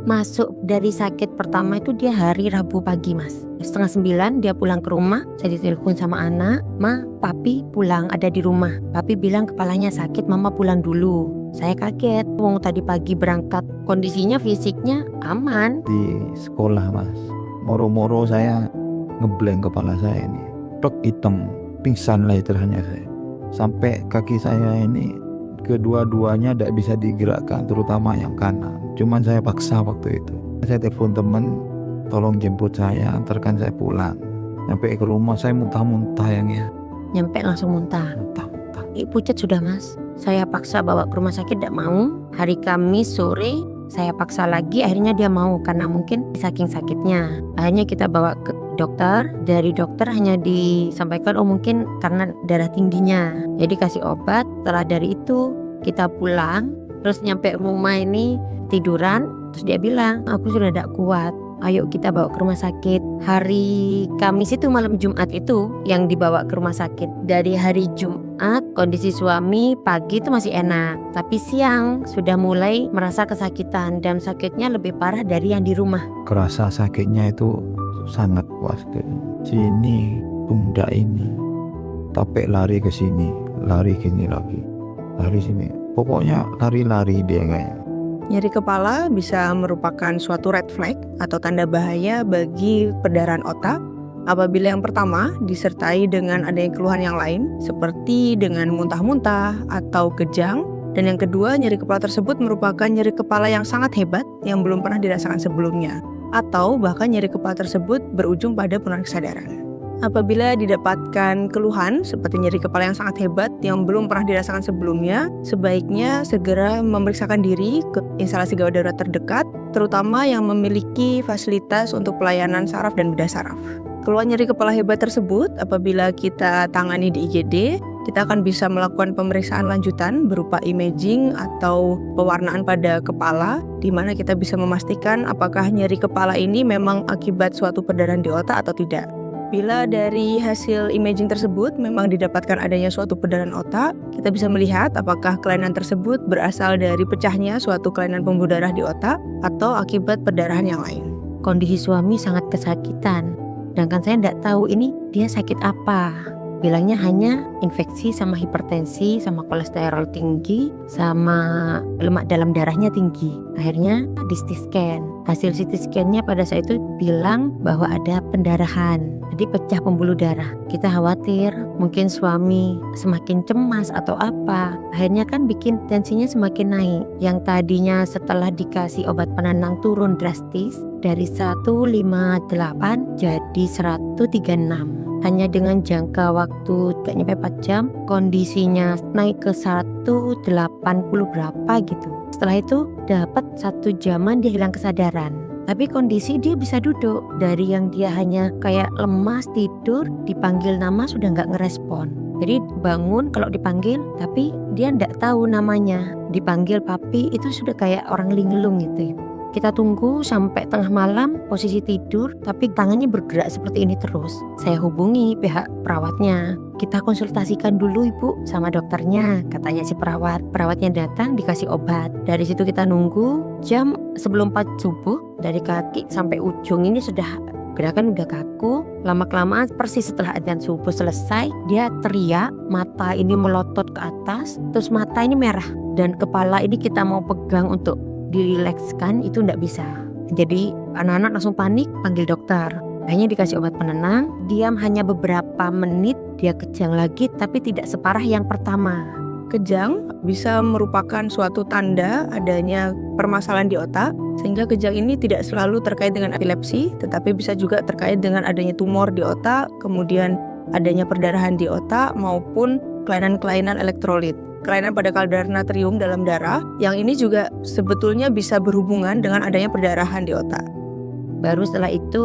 Masuk dari sakit pertama itu dia hari Rabu pagi mas. 8:30 dia pulang ke rumah. Saya ditelepon sama anak, "Ma, papi pulang, ada di rumah. Papi bilang kepalanya sakit, mama pulang dulu." Saya kaget, wong tadi pagi berangkat kondisinya fisiknya aman. Di sekolah mas, moro-moro saya ngeblank kepala saya ini, plek hitam, pingsan lah istilahnya saya. Sampai kaki saya ini kedua-duanya tidak bisa digerakkan, terutama yang kanan. Cuman saya paksa waktu itu. Saya telepon teman, tolong jemput saya, antarkan saya pulang. Sampai ke rumah saya muntah-muntah yang ya. Nyampe langsung muntah. Muntah-muntah. Pucat sudah mas. Saya paksa bawa ke rumah sakit, tidak mau. Hari Kamis sore saya paksa lagi, akhirnya dia mau karena mungkin saking sakitnya. Akhirnya kita bawa ke dokter. Dari dokter hanya disampaikan mungkin karena darah tingginya. Jadi kasih obat. Setelah dari itu kita pulang. Terus nyampe rumah ini tiduran. Terus dia bilang, "Aku sudah tidak kuat. Ayo kita bawa ke rumah sakit." Hari Kamis itu malam Jumat itu yang dibawa ke rumah sakit. Dari hari Jumat kondisi suami pagi itu masih enak, tapi siang sudah mulai merasa kesakitan dan sakitnya lebih parah dari yang di rumah. Kerasa sakitnya itu sangat kuat. Sini, pundak ini, tapi lari ke sini, lari gini lagi, lari sini. Pokoknya lari-lari dia kayak. Nyeri kepala bisa merupakan suatu red flag atau tanda bahaya bagi perdarahan otak apabila yang pertama disertai dengan adanya keluhan yang lain seperti dengan muntah-muntah atau kejang, dan yang kedua nyeri kepala tersebut merupakan nyeri kepala yang sangat hebat yang belum pernah dirasakan sebelumnya, atau bahkan nyeri kepala tersebut berujung pada penurunan kesadaran. Apabila didapatkan keluhan seperti nyeri kepala yang sangat hebat yang belum pernah dirasakan sebelumnya, sebaiknya segera memeriksakan diri ke instalasi gawat darurat terdekat, terutama yang memiliki fasilitas untuk pelayanan saraf dan bedah saraf. Keluhan nyeri kepala hebat tersebut apabila kita tangani di IGD, kita akan bisa melakukan pemeriksaan lanjutan berupa imaging atau pewarnaan pada kepala, di mana kita bisa memastikan apakah nyeri kepala ini memang akibat suatu perdarahan di otak atau tidak. Bila dari hasil imaging tersebut memang didapatkan adanya suatu perdarahan otak, kita bisa melihat apakah kelainan tersebut berasal dari pecahnya suatu kelainan pembuluh darah di otak atau akibat perdarahan yang lain. Kondisi suami sangat kesakitan, sedangkan saya tidak tahu ini dia sakit apa. Bilangnya hanya infeksi sama hipertensi sama kolesterol tinggi sama lemak dalam darahnya tinggi. Akhirnya di CT scan. Hasil CT scan-nya pada saat itu bilang bahwa ada pendarahan. Jadi pecah pembuluh darah. Kita khawatir mungkin suami semakin cemas atau apa. Akhirnya kan bikin tensinya semakin naik. Yang tadinya setelah dikasih obat penenang turun drastis dari 158 jadi 136. Hanya dengan jangka waktu gak nyampe 4 jam kondisinya naik ke 180 berapa gitu. Setelah itu dapat 1 jaman dia hilang kesadaran. Tapi kondisi dia bisa duduk. Dari yang dia hanya kayak lemas tidur, dipanggil nama sudah gak ngerespon. Jadi bangun kalau dipanggil, tapi dia gak tahu namanya. Dipanggil papi itu sudah kayak orang linglung gitu. Kita tunggu sampai tengah malam posisi tidur tapi tangannya bergerak seperti ini terus. Saya hubungi pihak perawatnya. Kita konsultasikan dulu ibu sama dokternya, katanya si perawat. Perawatnya datang dikasih obat. Dari situ kita nunggu jam sebelum 4 subuh. Dari kaki sampai ujung ini sudah gerakan udah kaku. Lama-kelamaan persis setelah adzan subuh selesai dia teriak, mata ini melotot ke atas, terus mata ini merah. Dan kepala ini kita mau pegang untuk dirilekskan itu tidak bisa. Jadi anak-anak langsung panik panggil dokter. Akhirnya dikasih obat penenang. Diam hanya beberapa menit dia kejang lagi tapi tidak separah yang pertama. Kejang bisa merupakan suatu tanda adanya permasalahan di otak, sehingga kejang ini tidak selalu terkait dengan epilepsi, tetapi bisa juga terkait dengan adanya tumor di otak, kemudian adanya perdarahan di otak maupun kelainan-kelainan elektrolit. Kelainan pada kadar natrium dalam darah, yang ini juga sebetulnya bisa berhubungan dengan adanya perdarahan di otak. Baru setelah itu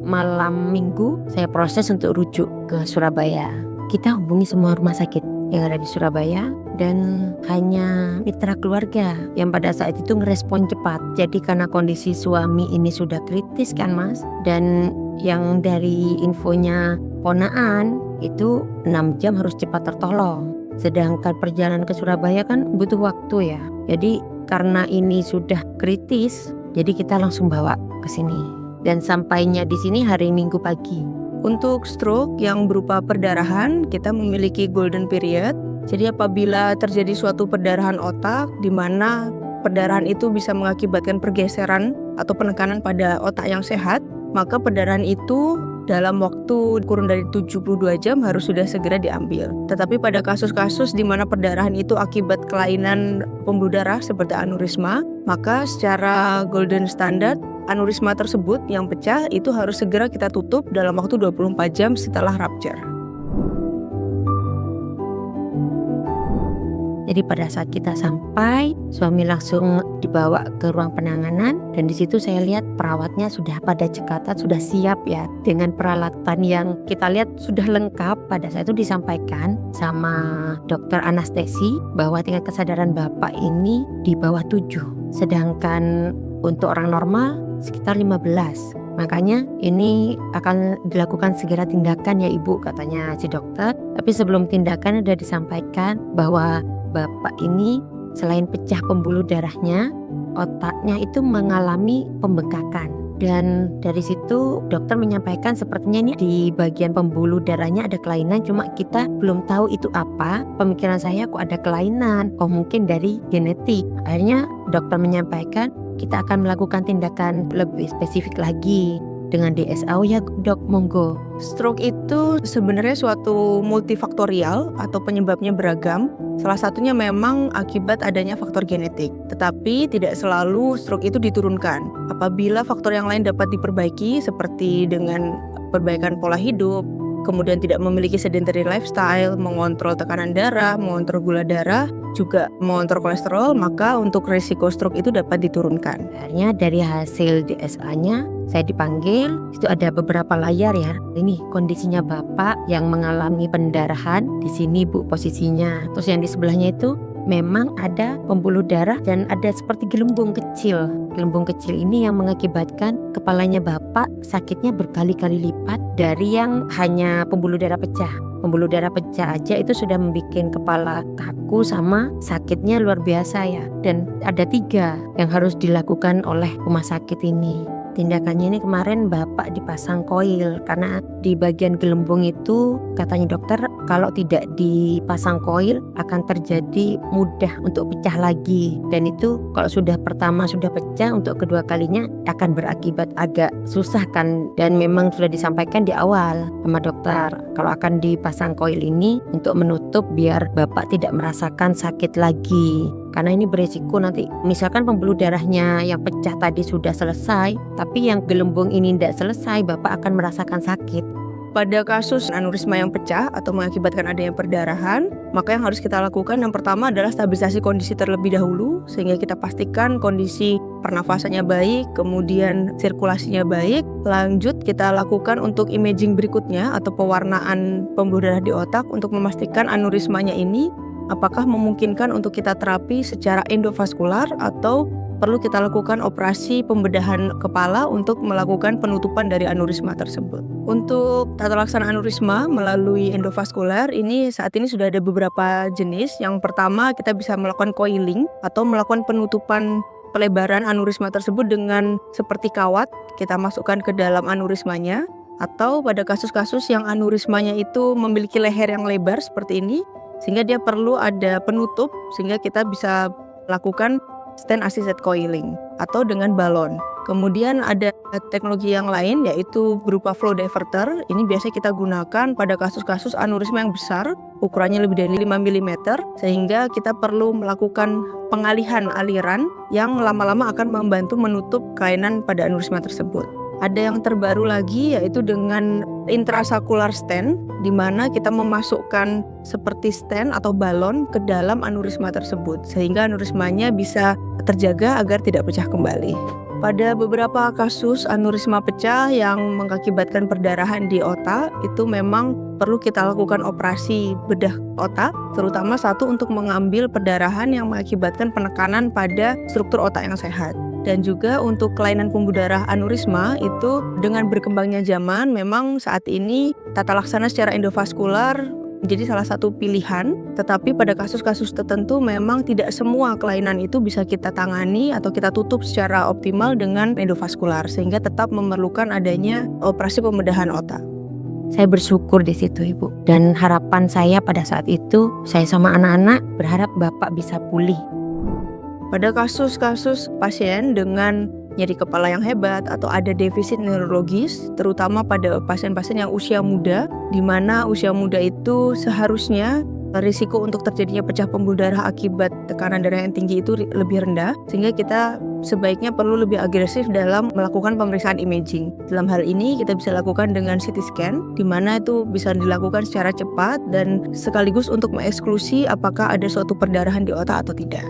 malam minggu saya proses untuk rujuk ke Surabaya. Kita hubungi semua rumah sakit yang ada di Surabaya dan hanya mitra keluarga yang pada saat itu ngerespon cepat. Jadi karena kondisi suami ini sudah kritis kan mas, dan yang dari infonya ponaan itu 6 jam harus cepat tertolong. Sedangkan perjalanan ke Surabaya kan butuh waktu ya. Jadi karena ini sudah kritis, Jadi kita langsung bawa ke sini. Dan sampainya di sini hari Minggu pagi. Untuk stroke yang berupa perdarahan, kita memiliki golden period. Jadi apabila terjadi suatu perdarahan otak di mana perdarahan itu bisa mengakibatkan pergeseran atau penekanan pada otak yang sehat, maka perdarahan itu dalam waktu kurun dari 72 jam harus sudah segera diambil. Tetapi pada kasus-kasus di mana perdarahan itu akibat kelainan pembuluh darah seperti aneurisma, maka secara golden standard aneurisma tersebut yang pecah itu harus segera kita tutup dalam waktu 24 jam setelah rupture. Jadi pada saat kita sampai, suami langsung dibawa ke ruang penanganan dan di situ saya lihat perawatnya sudah pada cekatan, sudah siap ya dengan peralatan yang kita lihat sudah lengkap. Pada saat itu disampaikan sama dokter anestesi bahwa tingkat kesadaran Bapak ini di bawah 7, sedangkan untuk orang normal sekitar 15. Makanya ini akan dilakukan segera tindakan ya Ibu, katanya si dokter. Tapi sebelum tindakan sudah disampaikan bahwa Bapak ini selain pecah pembuluh darahnya, otaknya itu mengalami pembengkakan. Dan dari situ dokter menyampaikan sepertinya ini di bagian pembuluh darahnya ada kelainan, cuma kita belum tahu itu apa. Pemikiran saya kok ada kelainan, mungkin dari genetik. Akhirnya dokter menyampaikan kita akan melakukan tindakan lebih spesifik lagi dengan DSA. Oh ya dok, monggo. Stroke itu sebenarnya suatu multifaktorial atau penyebabnya beragam. Salah satunya memang akibat adanya faktor genetik. Tetapi tidak selalu stroke itu diturunkan. Apabila faktor yang lain dapat diperbaiki seperti dengan perbaikan pola hidup, kemudian tidak memiliki sedentary lifestyle, mengontrol tekanan darah, mengontrol gula darah, juga mengontrol kolesterol, maka untuk risiko stroke itu dapat diturunkan. Akhirnya dari hasil DSA-nya saya dipanggil, itu ada beberapa layar ya. Ini kondisinya Bapak yang mengalami pendarahan, di sini Bu posisinya. Terus yang di sebelahnya itu memang ada pembuluh darah dan ada seperti gelembung kecil. Gelembung kecil ini yang mengakibatkan kepalanya Bapak sakitnya berkali-kali lipat dari yang hanya pembuluh darah pecah. Pembuluh darah pecah aja itu sudah membuat kepala kaku sama sakitnya luar biasa ya. Dan ada 3 yang harus dilakukan oleh rumah sakit ini. Tindakannya ini kemarin Bapak dipasang koil karena di bagian gelembung itu katanya dokter kalau tidak dipasang koil akan terjadi mudah untuk pecah lagi, dan itu kalau sudah pertama sudah pecah untuk kedua kalinya akan berakibat agak susah kan. Dan memang sudah disampaikan di awal sama dokter kalau akan dipasang koil ini untuk menutup biar Bapak tidak merasakan sakit lagi. Karena ini beresiko nanti misalkan pembuluh darahnya yang pecah tadi sudah selesai, tapi yang gelembung ini tidak selesai, Bapak akan merasakan sakit. Pada kasus aneurisma yang pecah atau mengakibatkan adanya perdarahan, maka yang harus kita lakukan yang pertama adalah stabilisasi kondisi terlebih dahulu, sehingga kita pastikan kondisi pernafasannya baik, kemudian sirkulasinya baik. Lanjut kita lakukan untuk imaging berikutnya atau pewarnaan pembuluh darah di otak untuk memastikan aneurismanya ini apakah memungkinkan untuk kita terapi secara endovaskular atau perlu kita lakukan operasi pembedahan kepala untuk melakukan penutupan dari aneurisma tersebut. Untuk tata laksana aneurisma melalui endovaskular ini saat ini sudah ada beberapa jenis. Yang pertama kita bisa melakukan coiling atau melakukan penutupan pelebaran aneurisma tersebut dengan seperti kawat kita masukkan ke dalam aneurismanya, atau pada kasus-kasus yang aneurismanya itu memiliki leher yang lebar seperti ini sehingga dia perlu ada penutup sehingga kita bisa lakukan stent assisted coiling atau dengan balon. Kemudian ada teknologi yang lain yaitu berupa flow diverter. Ini biasanya kita gunakan pada kasus-kasus aneurisma yang besar, ukurannya lebih dari 5 mm, sehingga kita perlu melakukan pengalihan aliran yang lama-lama akan membantu menutup kelainan pada aneurisma tersebut. Ada yang terbaru lagi yaitu dengan intrasakular stent, di mana kita memasukkan seperti stent atau balon ke dalam aneurisma tersebut sehingga aneurismanya bisa terjaga agar tidak pecah kembali. Pada beberapa kasus aneurisma pecah yang mengakibatkan perdarahan di otak, itu memang perlu kita lakukan operasi bedah otak, terutama satu untuk mengambil perdarahan yang mengakibatkan penekanan pada struktur otak yang sehat. Dan juga untuk kelainan pembuluh darah aneurisma itu dengan berkembangnya zaman memang saat ini tata laksana secara endovaskular menjadi salah satu pilihan, tetapi pada kasus-kasus tertentu memang tidak semua kelainan itu bisa kita tangani atau kita tutup secara optimal dengan endovaskular, sehingga tetap memerlukan adanya operasi pembedahan otak. Saya bersyukur di situ Ibu. Dan harapan saya pada saat itu, saya sama anak-anak berharap Bapak bisa pulih. Pada kasus-kasus pasien dengan nyeri kepala yang hebat atau ada defisit neurologis, terutama pada pasien-pasien yang usia muda, di mana usia muda itu seharusnya risiko untuk terjadinya pecah pembuluh darah akibat tekanan darah yang tinggi itu lebih rendah, sehingga kita sebaiknya perlu lebih agresif dalam melakukan pemeriksaan imaging. Dalam hal ini kita bisa lakukan dengan CT scan, di mana itu bisa dilakukan secara cepat dan sekaligus untuk mengeksklusi apakah ada suatu perdarahan di otak atau tidak.